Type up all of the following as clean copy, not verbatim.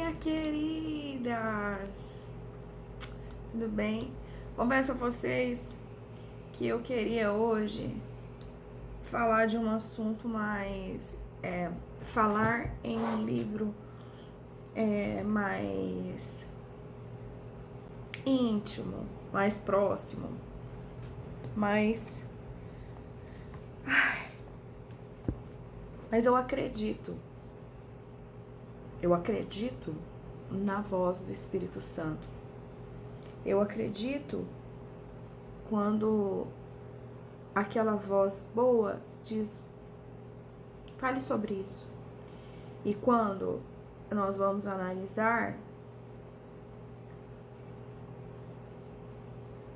minhas queridas! Tudo bem? Confesso a vocês que eu queria hoje falar de um assunto mais... falar em um livro mais íntimo, mais próximo, mais... Mas eu acredito na voz do Espírito Santo. Eu acredito quando aquela voz boa diz, fale sobre isso. E quando nós vamos analisar,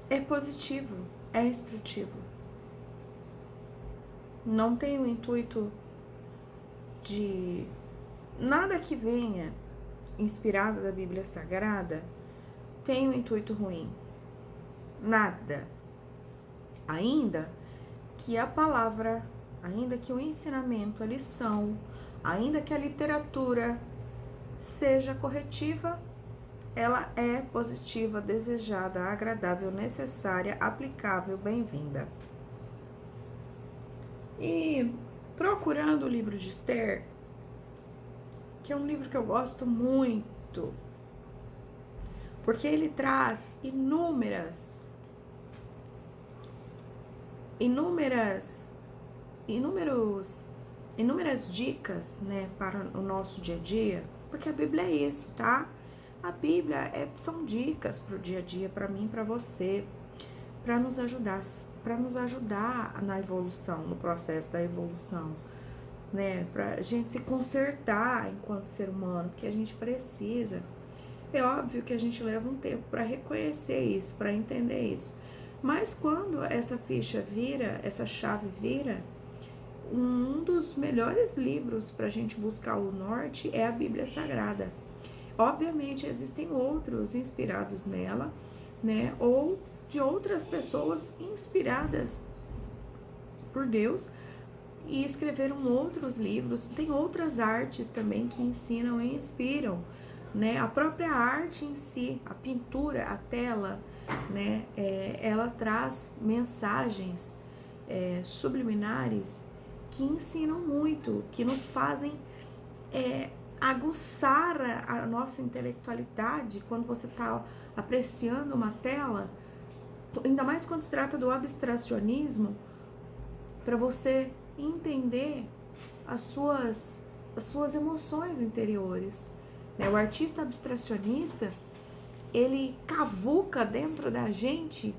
é positivo, é instrutivo. Não tem o intuito de nada que venha inspirado da Bíblia Sagrada tem um intuito ruim. Nada. Ainda que a palavra, ainda que o ensinamento, a lição, ainda que a literatura seja corretiva, ela é positiva, desejada, agradável, necessária, aplicável, bem-vinda. E procurando o livro de Esther, que é um livro que eu gosto muito, porque ele traz inúmeras dicas, né, para o nosso dia a dia, porque a Bíblia é isso, tá? A Bíblia são dicas para o dia a dia, para mim, para você, para nos ajudar na evolução, no processo da evolução, né, pra gente se consertar enquanto ser humano, porque a gente precisa. É óbvio que a gente leva um tempo para reconhecer isso, para entender isso. Mas quando essa ficha vira, essa chave vira, um dos melhores livros para a gente buscar o norte é a Bíblia Sagrada. Obviamente existem outros inspirados nela, né? Ou de outras pessoas inspiradas por Deus e escreveram outros livros. Tem outras artes também que ensinam e inspiram, né? A própria arte em si, a pintura, a tela, né? Ela traz mensagens subliminares que ensinam muito, que nos fazem aguçar a nossa intelectualidade quando você está apreciando uma tela, ainda mais quando se trata do abstracionismo, para você entender as suas emoções interiores. O artista abstracionista, ele cavuca dentro da gente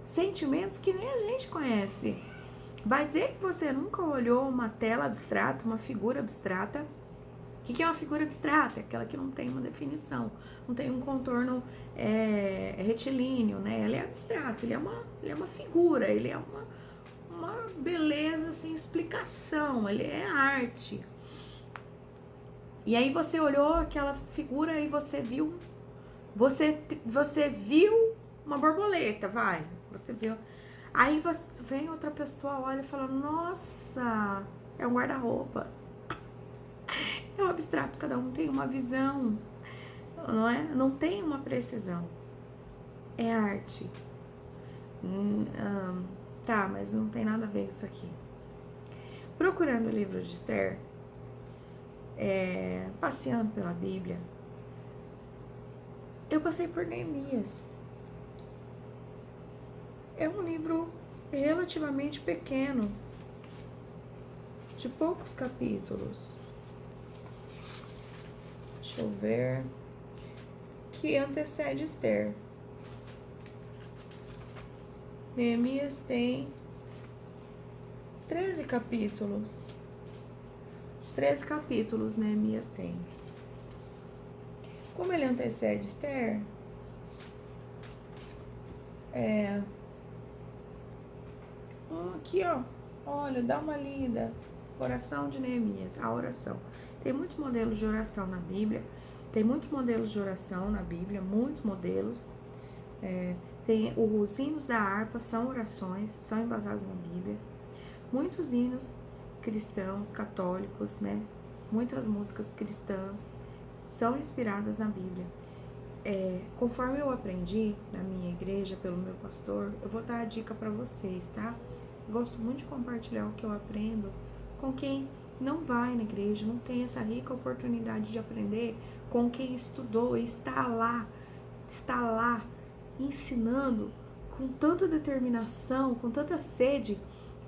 sentimentos que nem a gente conhece. Vai dizer que você nunca olhou uma tela abstrata, uma figura abstrata? O que é uma figura abstrata? Aquela que não tem uma definição, não tem um contorno retilíneo, né? Ele é abstrato, ele é uma figura, ele é uma beleza sem explicação, ele é arte. E aí você olhou aquela figura e você viu uma borboleta, vai, você viu. Aí vem outra pessoa, olha e fala, nossa, é um guarda-roupa. É um abstrato, cada um tem uma visão, não é? Não tem uma precisão. É arte. Tá, mas não tem nada a ver com isso aqui. Procurando o livro de Esther, passeando pela Bíblia, eu passei por Neemias. É um livro relativamente pequeno, de poucos capítulos. Deixa eu ver. Que antecede Esther. Neemias tem 13 capítulos. 13 capítulos Neemias tem. Como ele antecede Esther, aqui, ó, olha, dá uma lida. Oração de Neemias, a oração. Tem muitos modelos de oração na Bíblia. Muitos modelos. Tem os hinos da harpa, são orações, são embasados na Bíblia. Muitos hinos cristãos, católicos, né? Muitas músicas cristãs são inspiradas na Bíblia. Conforme eu aprendi na minha igreja, pelo meu pastor, eu vou dar a dica para vocês, tá? Gosto muito de compartilhar o que eu aprendo com quem não vai na igreja, não tem essa rica oportunidade de aprender com quem estudou e está lá ensinando com tanta determinação, com tanta sede,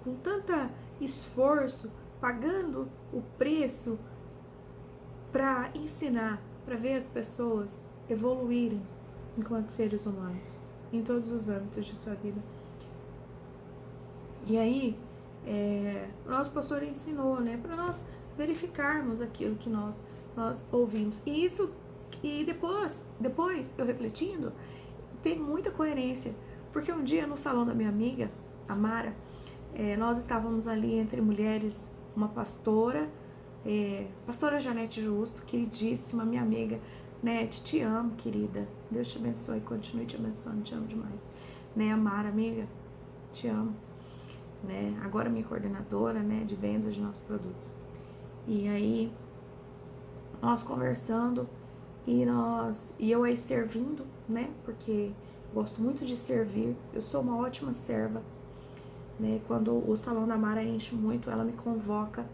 com tanto esforço, pagando o preço para ensinar, para ver as pessoas evoluírem enquanto seres humanos, em todos os âmbitos de sua vida. E aí, nosso pastor ensinou, né, para nós verificarmos aquilo que nós ouvimos. E depois eu refletindo, tem muita coerência, porque um dia no salão da minha amiga, a Mara, nós estávamos ali entre mulheres, uma pastora, pastora Janete Justo, queridíssima, minha amiga. Nete, te amo, querida. Deus te abençoe, continue te abençoando, te amo demais. Né, a Mara, amiga, te amo. Né, agora minha coordenadora, né, de vendas de nossos produtos. E aí, nós conversando e eu aí servindo, né, porque gosto muito de servir, eu sou uma ótima serva, né, quando o salão da Mara enche muito, ela me convoca,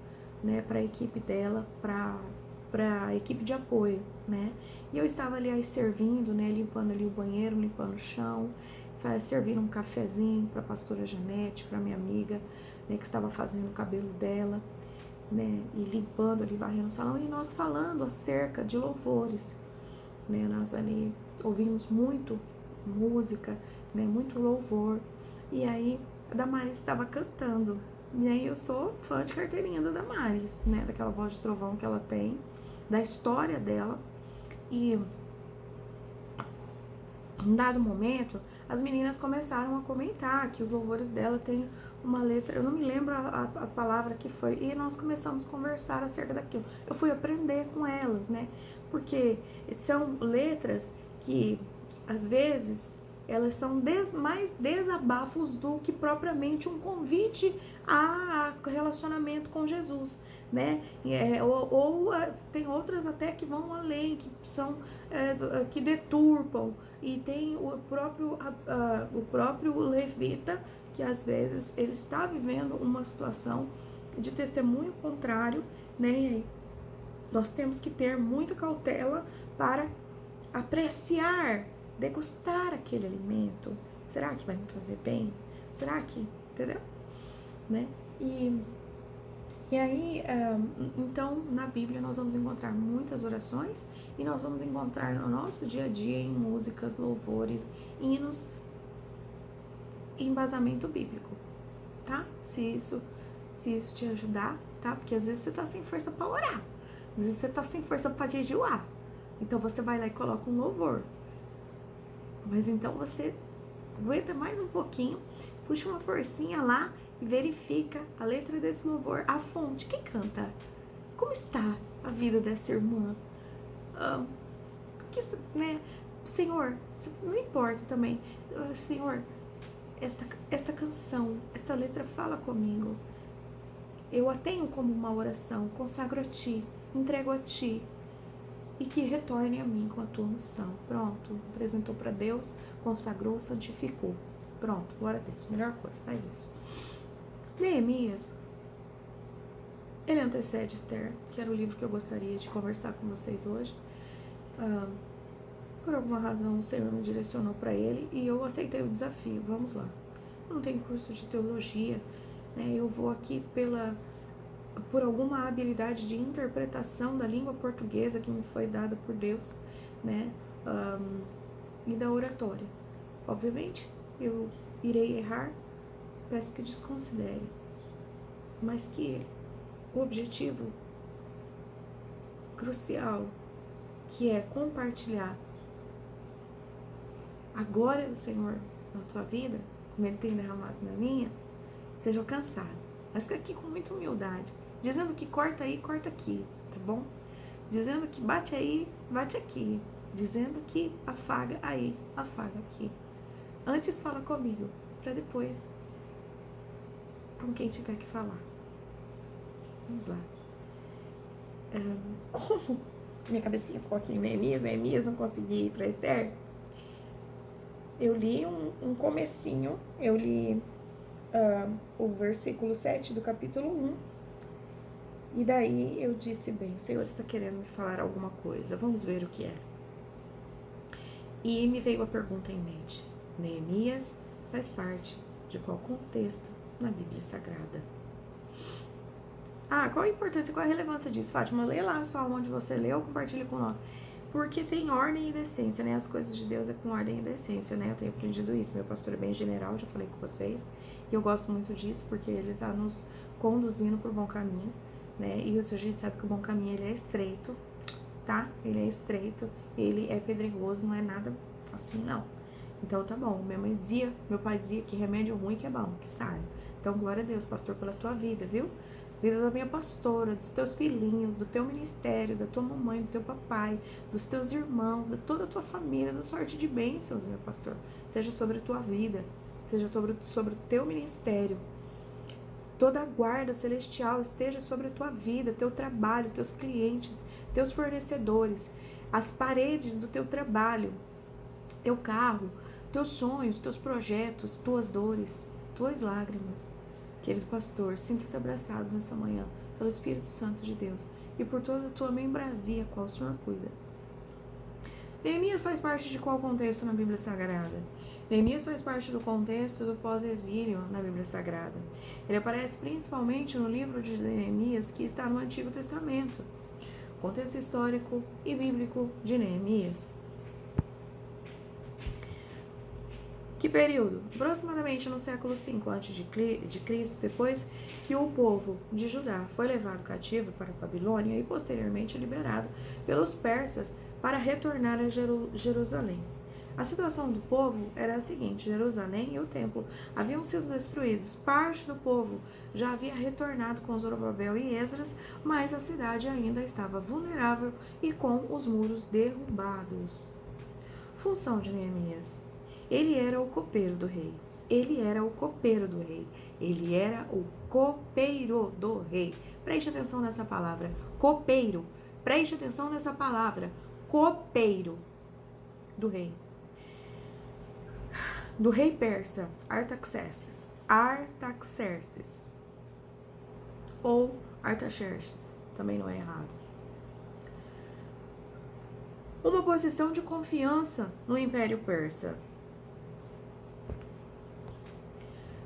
né, para a equipe dela, para a equipe de apoio, né, e eu estava ali aí servindo, né, limpando ali o banheiro, limpando o chão, servindo um cafezinho para a pastora Janete, para minha amiga, né, que estava fazendo o cabelo dela, né, e limpando ali, varrendo o salão, e nós falando acerca de louvores, né, nós ali ouvimos muito música, né, muito louvor, e aí a Damares estava cantando, e aí eu sou fã de carteirinha da Damares, né, daquela voz de trovão que ela tem, da história dela, e em um dado momento, as meninas começaram a comentar que os louvores dela têm uma letra, eu não me lembro a palavra que foi, e nós começamos a conversar acerca daquilo. Eu fui aprender com elas, né? Porque são letras que, às vezes, elas são mais desabafos do que propriamente um convite a relacionamento com Jesus, né? Tem outras até que vão além, que são que deturpam, e tem o próprio levita, que às vezes ele está vivendo uma situação de testemunho contrário, né? E aí nós temos que ter muita cautela para apreciar, degustar aquele alimento. Será que vai me fazer bem? Será que, entendeu? Né? E aí, então, na Bíblia nós vamos encontrar muitas orações e nós vamos encontrar no nosso dia a dia em músicas, louvores, hinos, embasamento bíblico, tá? Se isso te ajudar, tá? Porque às vezes você tá sem força para orar, às vezes você tá sem força para jejuar, então você vai lá e coloca um louvor, mas então você aguenta mais um pouquinho, puxa uma forcinha lá e verifica a letra desse louvor, a fonte, quem canta, como está a vida dessa irmã, né? Senhor, não importa também, Senhor, esta canção, esta letra fala comigo, eu a tenho como uma oração, consagro a Ti, entrego a Ti, e que retorne a mim com a Tua unção. Pronto, apresentou para Deus, consagrou, santificou. Pronto, glória a Deus, melhor coisa, faz isso. Neemias, ele antecede Esther, que era o livro que eu gostaria de conversar com vocês hoje. Por alguma razão o Senhor me direcionou para ele e eu aceitei o desafio, vamos lá. Eu não tenho curso de teologia, né? Eu vou aqui por alguma habilidade de interpretação da língua portuguesa que me foi dada por Deus, né? E da oratória. Obviamente, eu irei errar, peço que desconsidere, mas que o objetivo crucial, que é compartilhar a glória do Senhor na tua vida, como Ele tem derramado na minha, seja alcançado. Mas aqui com muita humildade, dizendo que corta aí, corta aqui, tá bom? Dizendo que bate aí, bate aqui. Dizendo que afaga aí, afaga aqui. Antes fala comigo, para depois com quem tiver que falar. Vamos lá. minha cabecinha ficou aqui em Neemias, não consegui ir pra Esther. Eu li um comecinho, eu li o versículo 7 do capítulo 1. E daí eu disse, bem, o Senhor está querendo me falar alguma coisa, vamos ver o que é. E me veio a pergunta em mente, Neemias faz parte de qual contexto na Bíblia Sagrada? Qual a importância, qual a relevância disso, Fátima? Lê lá só onde você leu, compartilhe com nós. Porque tem ordem e decência, né? As coisas de Deus é com ordem e decência, né? Eu tenho aprendido isso. Meu pastor é bem general, já falei com vocês. E eu gosto muito disso, porque ele tá nos conduzindo por bom caminho, né? E a gente sabe que o bom caminho, ele é estreito, tá? Ele é estreito, ele é pedregoso, não é nada assim, não. Então tá bom, meu pai dizia que remédio ruim que é bom, que sai. Então glória a Deus, pastor, pela tua vida, viu? Vida da minha pastora, dos teus filhinhos, do teu ministério, da tua mamãe, do teu papai, dos teus irmãos, de toda a tua família, da sorte de bênçãos, meu pastor. Seja sobre a tua vida, seja sobre o teu ministério. Toda a guarda celestial esteja sobre a tua vida, teu trabalho, teus clientes, teus fornecedores, as paredes do teu trabalho, teu carro, teus sonhos, teus projetos, tuas dores, tuas lágrimas. Querido pastor, sinta-se abraçado nessa manhã pelo Espírito Santo de Deus e por toda a tua membrazia, qual o Senhor cuida. Neemias faz parte de qual contexto na Bíblia Sagrada? Neemias faz parte do contexto do pós-exílio na Bíblia Sagrada. Ele aparece principalmente no livro de Neemias, que está no Antigo Testamento. Contexto histórico e bíblico de Neemias. Que período? Aproximadamente no século V a.C., depois que o povo de Judá foi levado cativo para a Babilônia e posteriormente liberado pelos persas para retornar a Jerusalém. A situação do povo era a seguinte: Jerusalém e o templo haviam sido destruídos. Parte do povo já havia retornado com Zorobabel e Esdras, mas a cidade ainda estava vulnerável e com os muros derrubados. Função de Neemias. Ele era o copeiro do rei. Ele era o copeiro do rei. Ele era o copeiro do rei. Preste atenção nessa palavra, copeiro. Preste atenção nessa palavra, copeiro do rei. Do rei persa, Artaxerxes. Ou Artaxerxes, também não é errado. Uma posição de confiança no Império Persa.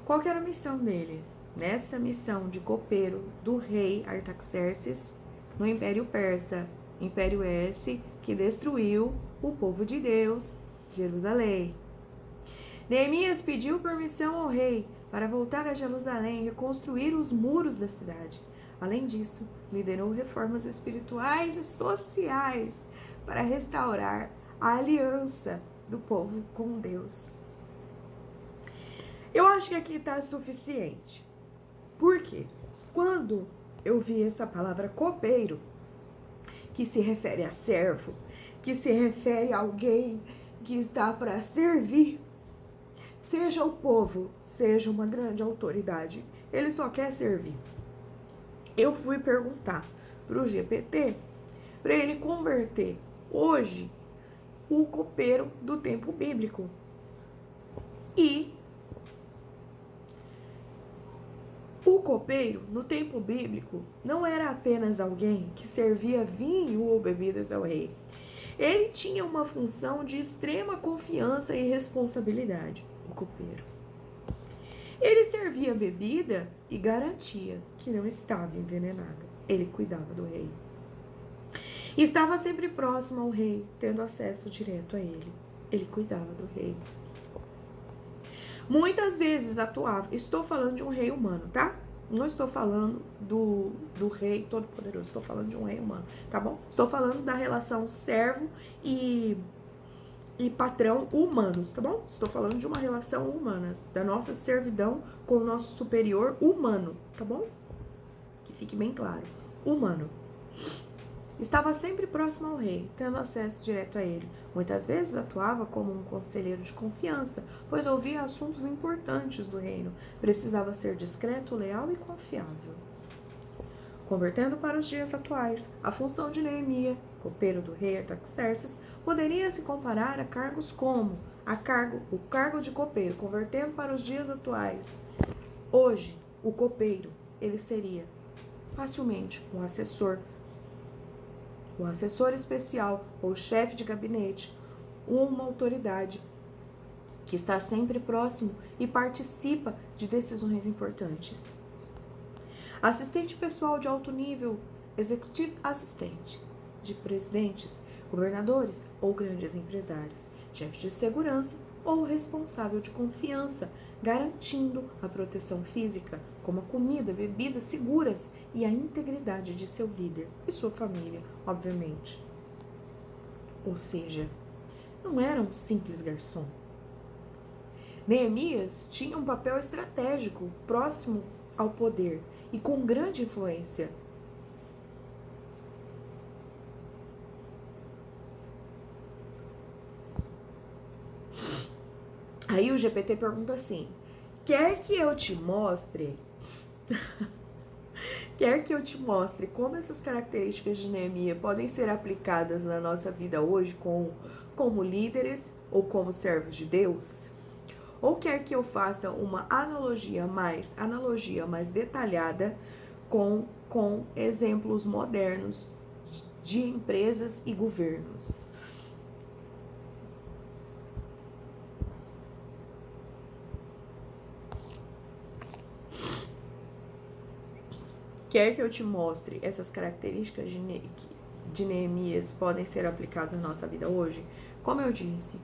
Qual que era a missão dele? Nessa missão de copeiro do rei Artaxerxes no Império Persa, Império esse que destruiu o povo de Deus, Jerusalém. Neemias pediu permissão ao rei para voltar a Jerusalém e reconstruir os muros da cidade. Além disso, liderou reformas espirituais e sociais para restaurar a aliança do povo com Deus. Eu acho que aqui está suficiente. Por quê? Quando eu vi essa palavra copeiro, que se refere a servo, que se refere a alguém que está para servir, seja o povo, seja uma grande autoridade, ele só quer servir. Eu fui perguntar para o GPT, para ele converter hoje o copeiro do tempo bíblico. E o copeiro, no tempo bíblico, não era apenas alguém que servia vinho ou bebidas ao rei. Ele tinha uma função de extrema confiança e responsabilidade, o copeiro. Ele servia bebida e garantia que não estava envenenada. Ele cuidava do rei. E estava sempre próximo ao rei, tendo acesso direto a ele. Ele cuidava do rei. Muitas vezes atuava, estou falando de um rei humano, tá? Não estou falando do rei todo-poderoso, estou falando de um rei humano, tá bom? Estou falando da relação servo e patrão humanos, tá bom? Estou falando de uma relação humana, da nossa servidão com o nosso superior humano, tá bom? Que fique bem claro, humano. Estava sempre próximo ao rei, tendo acesso direto a ele. Muitas vezes atuava como um conselheiro de confiança, pois ouvia assuntos importantes do reino. Precisava ser discreto, leal e confiável. Convertendo para os dias atuais, a função de Neemias copeiro do rei Artaxerxes, poderia se comparar a cargos como o cargo de copeiro, convertendo para os dias atuais. Hoje, o copeiro, ele seria facilmente um assessor especial ou chefe de gabinete, uma autoridade que está sempre próximo e participa de decisões importantes. Assistente pessoal de alto nível, executivo assistente de presidentes, governadores ou grandes empresários, chefe de segurança ou responsável de confiança, garantindo a proteção física, como a comida, bebidas seguras e a integridade de seu líder e sua família, obviamente. Ou seja, não era um simples garçom. Neemias tinha um papel estratégico, próximo ao poder e com grande influência. Aí o GPT pergunta assim: quer que eu te mostre como essas características de Neemias podem ser aplicadas na nossa vida hoje como líderes ou como servos de Deus? Ou quer que eu faça uma analogia mais detalhada com exemplos modernos de empresas e governos? Quer que eu te mostre essas características de Neemias podem ser aplicadas na nossa vida hoje? Como eu disse,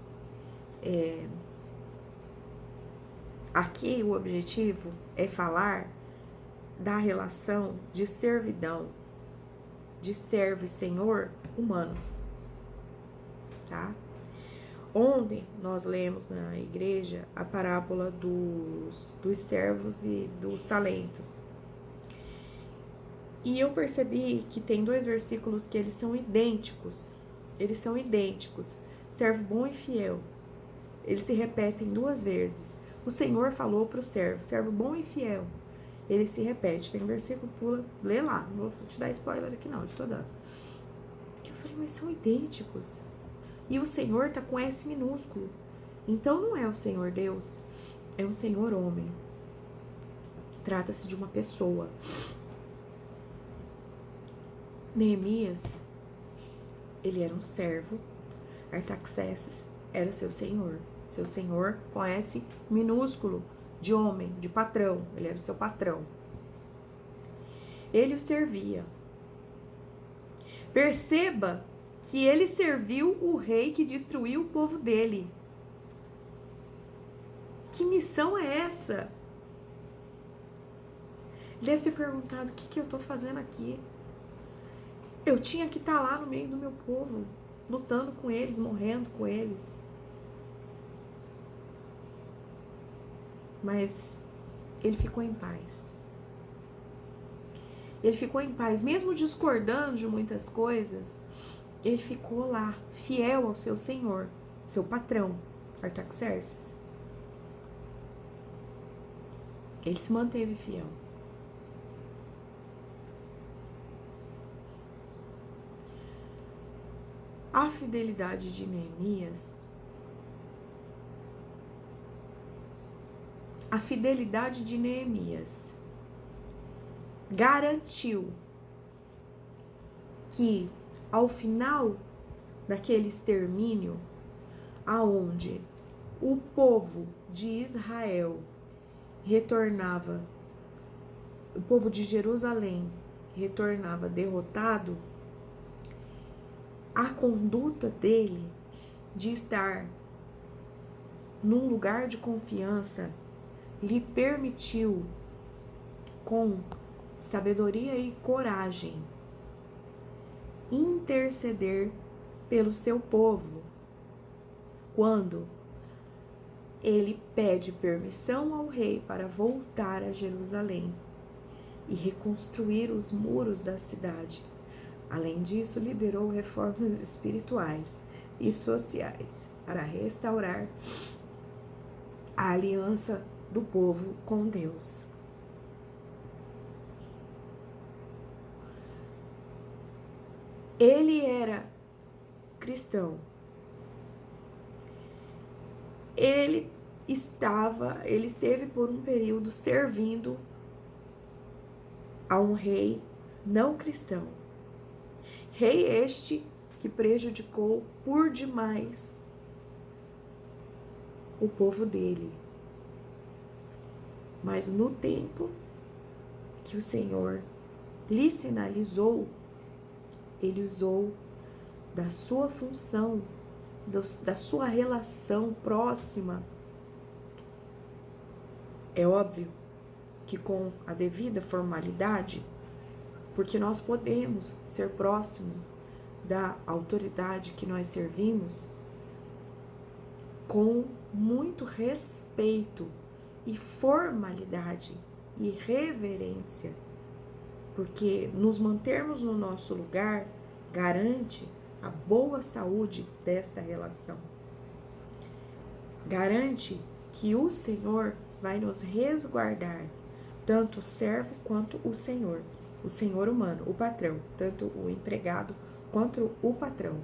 aqui o objetivo é falar da relação de servidão, de servo e senhor humanos, tá? Ontem nós lemos na igreja a parábola dos servos e dos talentos. E eu percebi que tem 2 versículos que eles são idênticos. Servo bom e fiel. Eles se repetem 2 vezes. O Senhor falou para o servo bom e fiel. Ele se repete. Tem um versículo, pula, lê lá. Não vou te dar spoiler aqui não, de toda. Eu falei, mas são idênticos. E o Senhor tá com S minúsculo. Então não é o Senhor Deus, é um Senhor homem. Trata-se de uma pessoa. Neemias, ele era um servo. Artaxerxes era seu senhor com S minúsculo, de homem, de patrão. Ele era o seu patrão. Ele o servia. Perceba que ele serviu o rei que destruiu o povo dele. Que missão é essa? Ele deve ter perguntado: o que eu tô fazendo aqui? Eu tinha que estar lá no meio do meu povo, lutando com eles, morrendo com eles. Mas ele ficou em paz. Ele ficou em paz, mesmo discordando de muitas coisas. Ele ficou lá, fiel ao seu senhor, seu patrão, Artaxerxes. Ele se manteve fiel. A fidelidade de Neemias, garantiu que ao final daquele extermínio, aonde o povo de Israel retornava, o povo de Jerusalém retornava derrotado, a conduta dele de estar num lugar de confiança lhe permitiu, com sabedoria e coragem, interceder pelo seu povo quando ele pede permissão ao rei para voltar a Jerusalém e reconstruir os muros da cidade. Além disso, liderou reformas espirituais e sociais para restaurar a aliança do povo com Deus. Ele era cristão. Ele esteve por um período servindo a um rei não cristão. Rei este que prejudicou por demais o povo dele. Mas no tempo que o Senhor lhe sinalizou, ele usou da sua função, da sua relação próxima. É óbvio que com a devida formalidade, porque nós podemos ser próximos da autoridade que nós servimos com muito respeito e formalidade e reverência, porque nos mantermos no nosso lugar garante a boa saúde desta relação. Garante que o Senhor vai nos resguardar, tanto o servo quanto o Senhor humano, o patrão, tanto o empregado quanto o patrão.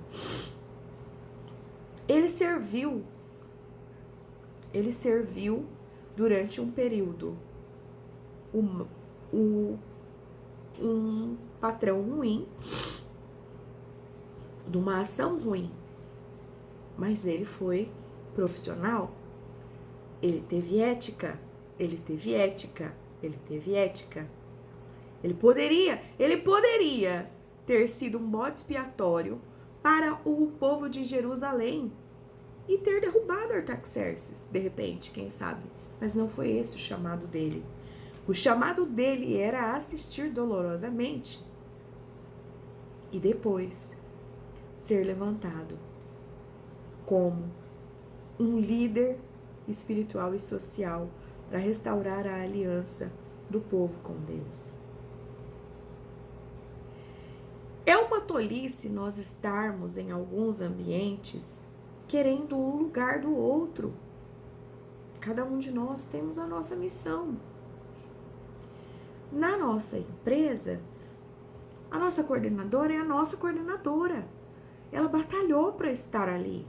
Ele serviu durante um período um patrão ruim, de uma ação ruim, mas ele foi profissional, ele teve ética. Ele poderia ter sido um bode expiatório para o povo de Jerusalém e ter derrubado Artaxerxes, de repente, quem sabe. Mas não foi esse o chamado dele. O chamado dele era assistir dolorosamente e depois ser levantado como um líder espiritual e social para restaurar a aliança do povo com Deus. É uma tolice nós estarmos em alguns ambientes querendo o lugar do outro. Cada um de nós temos a nossa missão. Na nossa empresa, a nossa coordenadora é a nossa coordenadora. Ela batalhou para estar ali.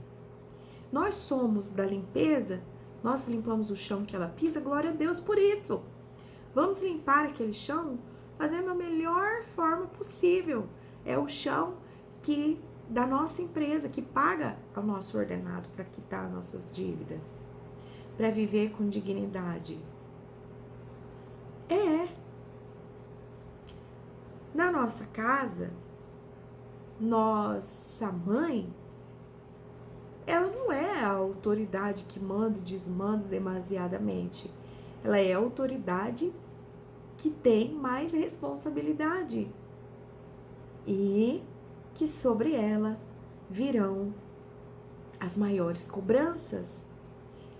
Nós somos da limpeza, nós limpamos o chão que ela pisa, glória a Deus por isso. Vamos limpar aquele chão fazendo a melhor forma possível. É o chão da nossa empresa, que paga ao nosso ordenado para quitar nossas dívidas, para viver com dignidade. Na nossa casa, nossa mãe, ela não é a autoridade que manda e desmanda demasiadamente. Ela é a autoridade que tem mais responsabilidade e que sobre ela virão as maiores cobranças,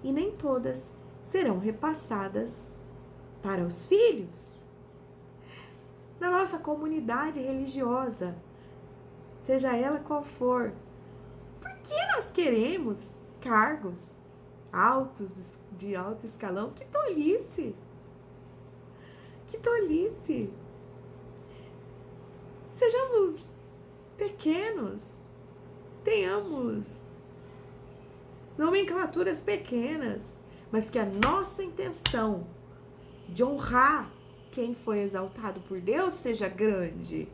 e nem todas serão repassadas para os filhos. Na nossa comunidade religiosa, seja ela qual for, por que nós queremos cargos altos, de alto escalão? Que tolice! Que tolice! Sejamos pequenos, tenhamos nomenclaturas pequenas, mas que a nossa intenção de honrar quem foi exaltado por Deus seja grande.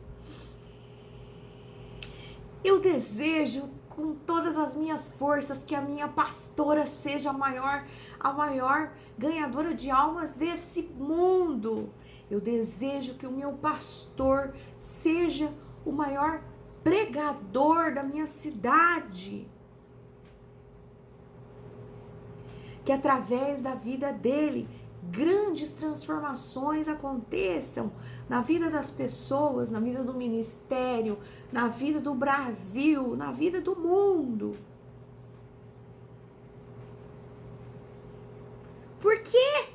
Eu desejo com todas as minhas forças que a minha pastora seja a maior ganhadora de almas desse mundo. Eu desejo que o meu pastor seja o maior pregador da minha cidade. Que através da vida dele, grandes transformações aconteçam na vida das pessoas, na vida do ministério, na vida do Brasil, na vida do mundo. Por que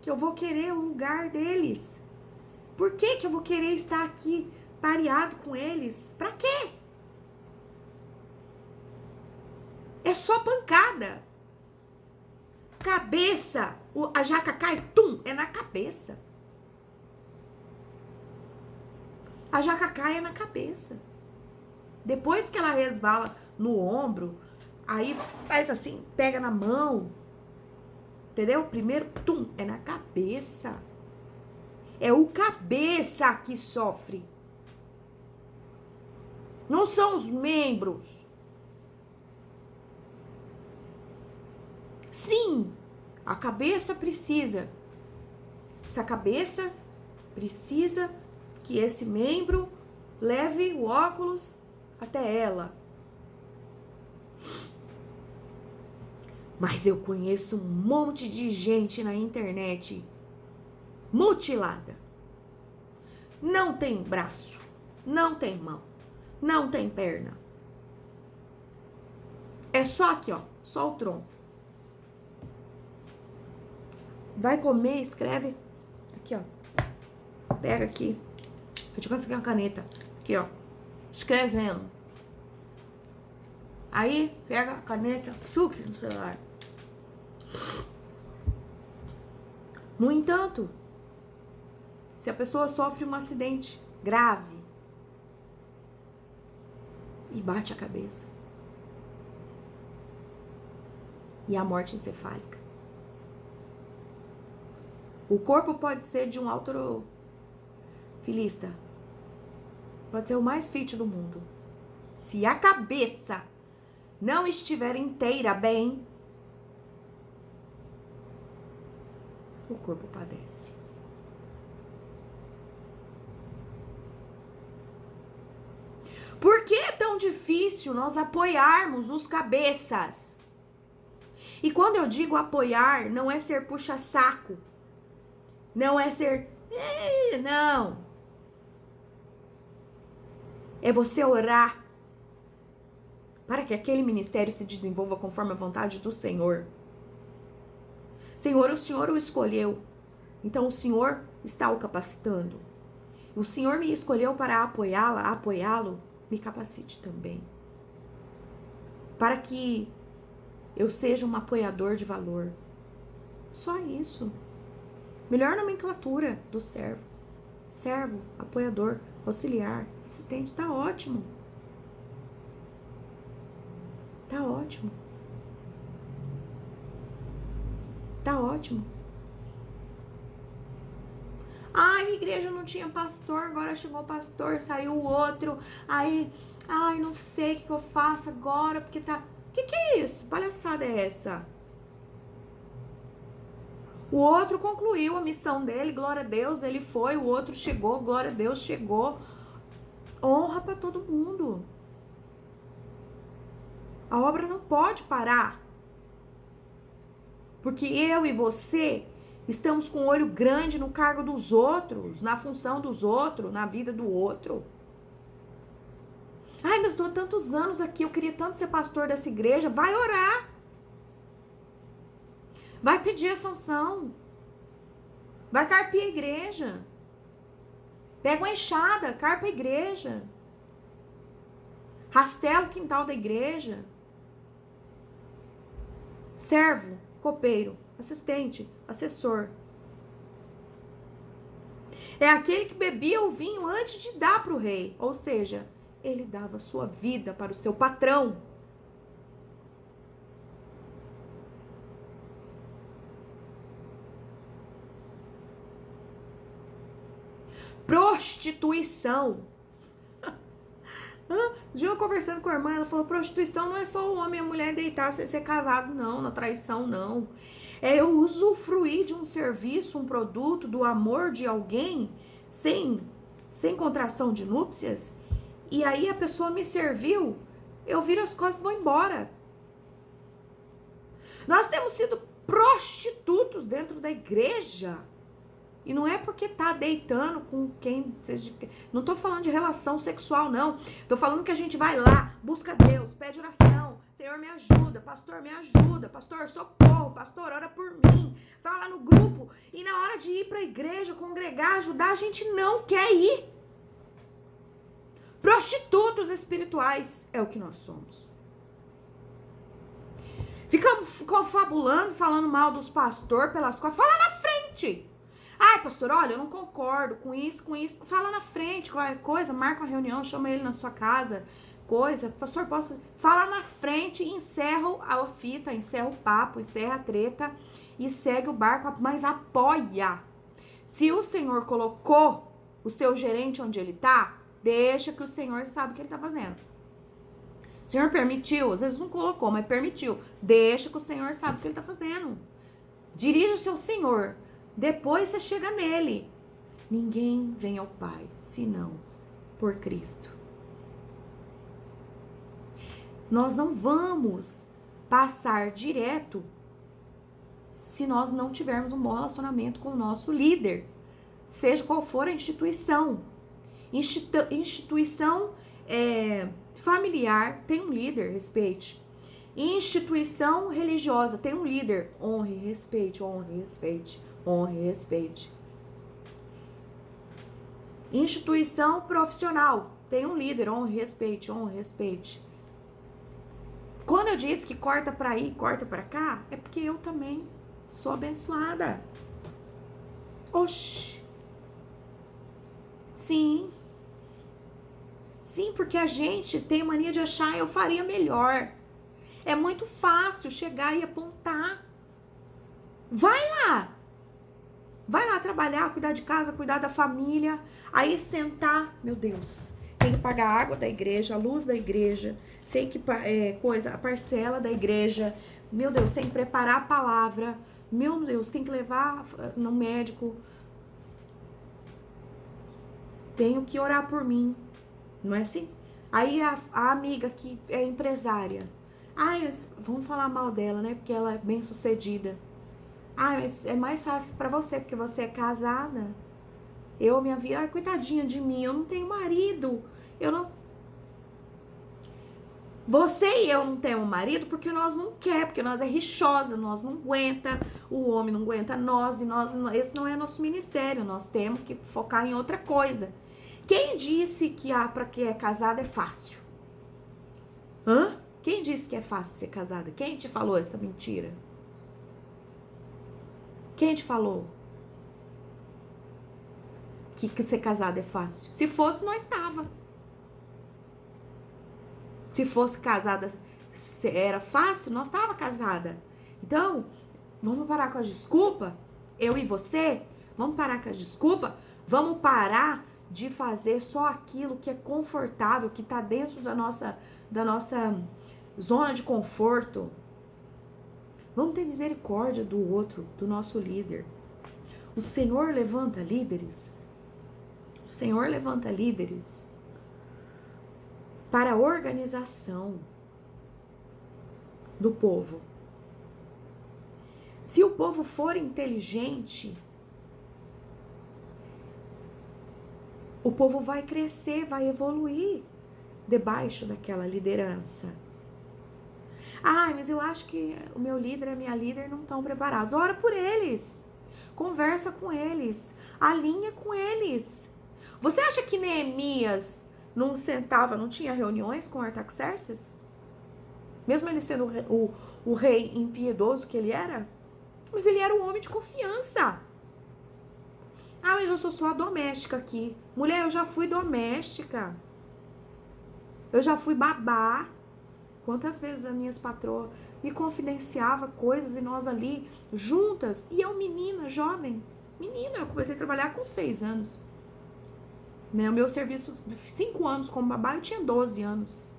eu vou querer o lugar deles? Por que eu vou querer estar aqui pareado com eles? Pra quê? É só pancada. Cabeça, a jaca cai, tum, é na cabeça. A jaca cai é na cabeça. Depois que ela resvala no ombro, aí faz assim, pega na mão. Entendeu? Primeiro, é na cabeça. É o cabeça que sofre. Não são os membros. Sim, a cabeça precisa. Essa cabeça precisa que esse membro leve o óculos até ela. Mas eu conheço um monte de gente na internet mutilada. Não tem braço, não tem mão, não tem perna. É só aqui, ó, só o tronco. Vai comer, escreve. Aqui, ó. Pega aqui. Deixa eu conseguir uma caneta. Aqui, ó. Escrevendo. Aí, pega a caneta, chuque no celular. No entanto, se a pessoa sofre um acidente grave e bate a cabeça, e a morte encefálica, o corpo pode ser de um halterofilista, pode ser o mais fit do mundo. Se a cabeça não estiver inteira bem, o corpo padece. Por que é tão difícil nós apoiarmos os cabeças? E quando eu digo apoiar, não é ser puxa-saco. Não é ser... Não. É você orar para que aquele ministério se desenvolva conforme a vontade do Senhor. Senhor, o Senhor o escolheu. Então o Senhor está o capacitando. O Senhor me escolheu para apoiá-lo, me capacite também. Para que eu seja um apoiador de valor. Só isso. Melhor nomenclatura do servo. Servo, apoiador, auxiliar, assistente, tá ótimo. Tá ótimo. Tá ótimo. Ai, minha igreja não tinha pastor, agora chegou o pastor, saiu o outro. Ai, não sei o que eu faço agora, porque tá... Que é isso? Palhaçada é essa? O outro concluiu a missão dele, glória a Deus, ele foi, o outro chegou, glória a Deus, chegou. Honra pra todo mundo. A obra não pode parar. Porque eu e você estamos com o olho grande no cargo dos outros, na função dos outros, na vida do outro. Ai, mas estou há tantos anos aqui, eu queria tanto ser pastor dessa igreja. Vai orar. Vai pedir a sanção. Vai carpir a igreja. Pega uma enxada, carpa a igreja. Rastela o quintal da igreja. Servo, copeiro, assistente, assessor. É aquele que bebia o vinho antes de dar para o rei. Ou seja, ele dava sua vida para o seu patrão. Prostituição. De eu conversando com a irmã, ela falou, prostituição não é só o homem e a mulher deitar, ser casado, não, na traição, não. É eu usufruir de um serviço, um produto, do amor de alguém, sem contração de núpcias, e aí a pessoa me serviu, eu viro as costas e vou embora. Nós temos sido prostitutos dentro da igreja. E não é porque tá deitando com quem seja. Não tô falando de relação sexual, não. Tô falando que a gente vai lá, busca Deus, pede oração. Senhor, me ajuda. Pastor, me ajuda. Pastor, socorro. Pastor, ora por mim. Fala no grupo. E na hora de ir pra igreja, congregar, ajudar, a gente não quer ir. Prostitutos espirituais é o que nós somos. Ficamos confabulando, falando mal dos pastores pelas costas. Fala na frente. Ai, pastor, olha, eu não concordo com isso. Fala na frente, qualquer coisa, marca uma reunião, chama ele na sua casa. coisa, pastor, posso falar na frente, encerra a fita, encerra o papo, encerra a treta e segue o barco, mas apoia. Se o Senhor colocou o seu gerente onde ele tá, deixa que o Senhor sabe o que ele tá fazendo. O Senhor permitiu, às vezes não colocou, mas permitiu. Deixa que o Senhor sabe o que ele tá fazendo. Dirija-se ao Senhor. Depois você chega nele. Ninguém vem ao Pai, senão por Cristo. Nós não vamos passar direto se nós não tivermos um bom relacionamento com o nosso líder. Seja qual for a instituição. Instituição familiar tem um líder, respeite. Instituição religiosa tem um líder, honre, respeite, honre, respeite, honre, respeite. Instituição profissional tem um líder, honre, respeite, honre, respeite. Quando eu disse que corta pra ir, corta pra cá, é porque eu também sou abençoada. Oxi. Sim. Sim, porque a gente tem mania de achar eu faria melhor. É muito fácil chegar e apontar. Vai lá. Vai lá trabalhar, cuidar de casa, cuidar da família. Aí sentar, meu Deus, tem que pagar a água da igreja, a luz da igreja, tem que a parcela da igreja. Meu Deus, tem que preparar a palavra. Meu Deus, tem que levar no médico. Tenho que orar por mim. Não é assim? Aí a amiga que é empresária. Ai, vamos falar mal dela, né? Porque ela é bem sucedida. Ah, mas é mais fácil pra você, porque você é casada. Minha vida, ai, coitadinha de mim, eu não tenho marido. Você e eu não temos marido porque nós não quer, porque nós é rixosa, nós não aguenta, o homem não aguenta nós, e esse não é nosso ministério, nós temos que focar em outra coisa. Quem disse que pra quem é casada é fácil? Hã? Quem disse que é fácil ser casada? Quem te falou essa mentira? Quem te falou que ser casada é fácil? Se fosse, nós estava. Se fosse casada era fácil, nós estava casada. Então, vamos parar com as desculpas? Eu e você? Vamos parar com as desculpas? Vamos parar de fazer só aquilo que é confortável, que está dentro da nossa zona de conforto. Vamos ter misericórdia do outro, do nosso líder. O Senhor levanta líderes. O Senhor levanta líderes para a organização do povo. Se o povo for inteligente, o povo vai crescer, vai evoluir debaixo daquela liderança. Ah, mas eu acho que o meu líder e a minha líder não estão preparados. Ora por eles. Conversa com eles. Alinha com eles. Você acha que Neemias não sentava, não tinha reuniões com Artaxerxes? Mesmo ele sendo o rei impiedoso que ele era? Mas ele era um homem de confiança. Ah, mas eu sou só a doméstica aqui. Mulher, eu já fui doméstica. Eu já fui babá. Quantas vezes as minhas patroas me confidenciavam coisas e nós ali juntas. E eu, menina, jovem. Menina, eu comecei a trabalhar com 6 anos. O meu serviço de 5 anos como babá, eu tinha 12 anos.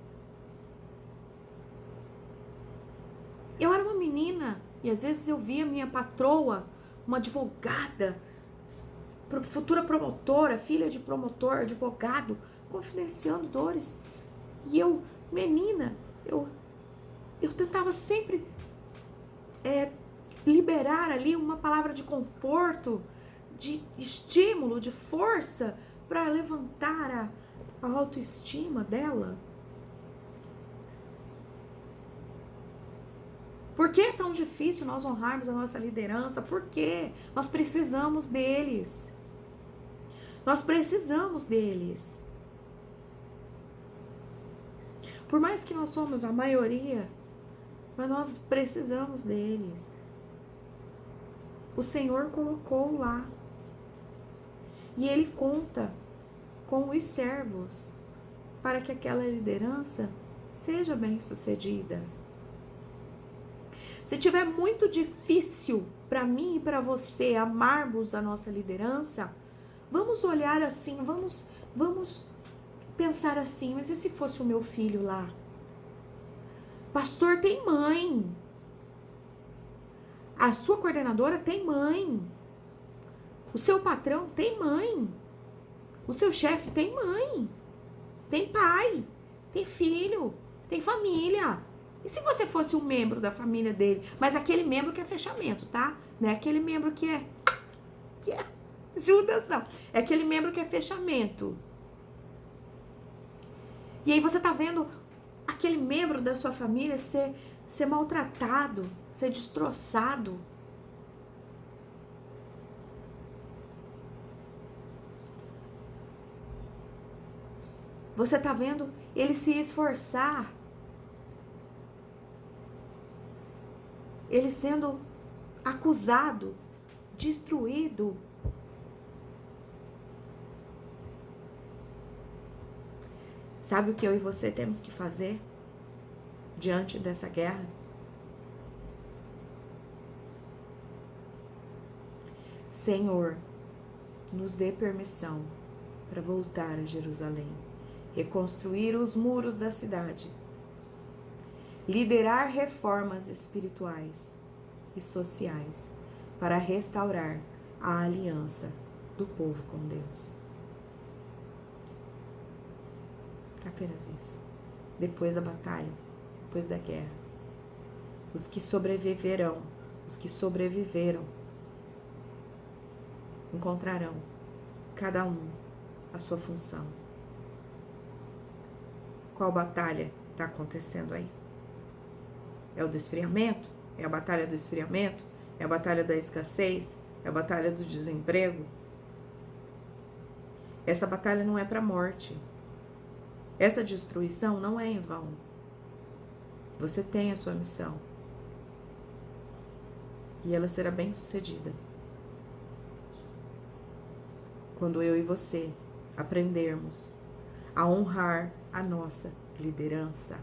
Eu era uma menina. E às vezes eu via minha patroa, uma advogada, futura promotora, filha de promotor, advogado, confidenciando dores. E eu, menina, eu tentava sempre liberar ali uma palavra de conforto, de estímulo, de força para levantar a autoestima dela. Por que é tão difícil nós honrarmos a nossa liderança? Por quê? Nós precisamos deles. Nós precisamos deles. Por mais que nós somos a maioria, mas nós precisamos deles. O Senhor colocou lá. E Ele conta com os servos para que aquela liderança seja bem-sucedida. Se tiver muito difícil para mim e para você amarmos a nossa liderança, vamos olhar assim, vamos pensar assim, mas e se fosse o meu filho lá? Pastor tem mãe. A sua coordenadora tem mãe. O seu patrão tem mãe. O seu chefe tem mãe. Tem pai. Tem filho. Tem família. E se você fosse um membro da família dele? Mas aquele membro que é fechamento, tá? Não é aquele membro que é Judas, não. É aquele membro que é fechamento. E aí você tá vendo aquele membro da sua família ser maltratado, ser destroçado. Você tá vendo ele se esforçar, ele sendo acusado, destruído. Sabe o que eu e você temos que fazer diante dessa guerra? Senhor, nos dê permissão para voltar a Jerusalém, reconstruir os muros da cidade, liderar reformas espirituais e sociais para restaurar a aliança do povo com Deus. Apenas isso. Depois da batalha, depois da guerra, os que sobreviveram, os que sobreviveram, encontrarão cada um a sua função. Qual batalha está acontecendo aí? É o do esfriamento? É a batalha do esfriamento? É a batalha da escassez? É a batalha do desemprego? Essa batalha não é para a morte. Essa destruição não é em vão. Você tem a sua missão. E ela será bem sucedida. Quando eu e você aprendermos a honrar a nossa liderança.